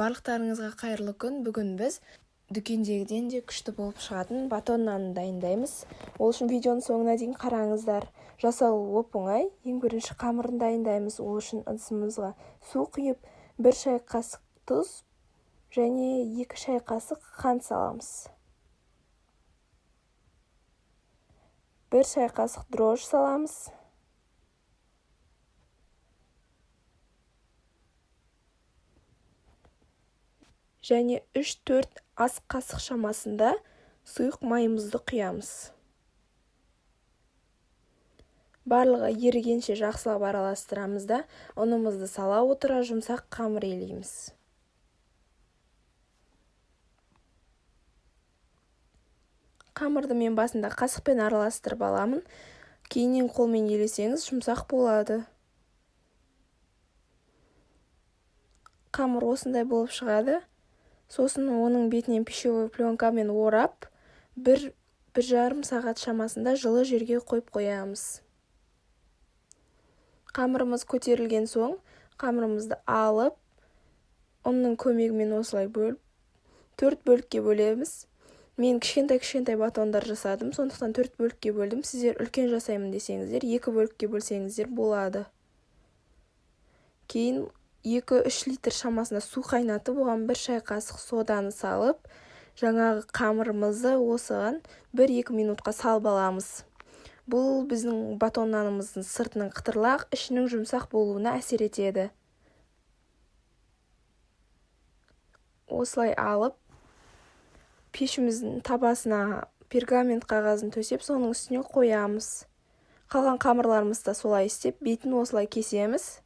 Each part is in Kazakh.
Барлықтарыңызға қайырлы күн. Бүгін біз дүкендегіден де күшті болып шығатын батон нанын дайындаймыз. Ол үшін видеоның соңына дейін қараңыздар. Жасалуы оп-оңай. Ең бірінші қамырын дайындаймыз. Ол үшін ыдысымызға су құйып, 1 шай қасық тұз және 2 шай қасық қант саламыз. 1 шай қасық дрожж саламыз. Және 3-4 ас қасық шамасында сұйық майымызды құямыз. Барлығы ерігенше жақсылап араластырамыз да, ұнымызды сала отыра жұмсақ қамыр елейміз. Қамырды мен басында қасықпен араластырып аламын. Кейіннен қолмен елесеңіз жұмсақ болады. Қамыр осындай болып шығады. Сосын оның бетінен пищевой пленкамен орап, 1-1,5 сағат шамасында жылы жерге қойып қоямыз. Қамырымыз көтерілген соң, қамырымызды алып, ұнның көмегімен осылай бөліп, 4 бөлікке бөлеміз. Мен кішкентай батондар жасадым, сондықтан 4 бөлікке бөлдім. Сіздер үлкен жасаймын десеңіздер, 2 бөлікке бөлсеңіздер болады. Кейін 2-3 литр шамасында су қайнатып, оған 1 шай қасық соданы салып, жаңағы қамырымызды осыған 1-2 минутқа салып аламыз. Бұл біздің батон нанымыздың сыртының қытырлақ, ішінің жұмсақ болуына әсер етеді. Осылай алып, пешіміздің табасына пергамент қағазын төсеп, соның үстіне қоямыз. Қалған қамырларымызды солай істеп, бетін осылай кесеміз.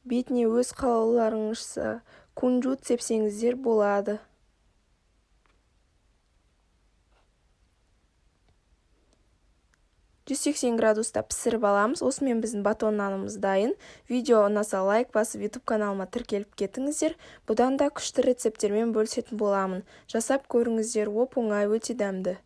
Бетіне өз қалауларыңызша кунжут сепсеңіздер болады. градуста пісіріп аламыз. Осымен біздің батон нанымыз дайын. Видео ұнаса лайк басып, YouTube каналыма тіркеліп кетіңіздер. Бұдан да күшті рецепттермен бөлісетін боламын. Жасап көріңіздер, оп-оңай, өте дәмді.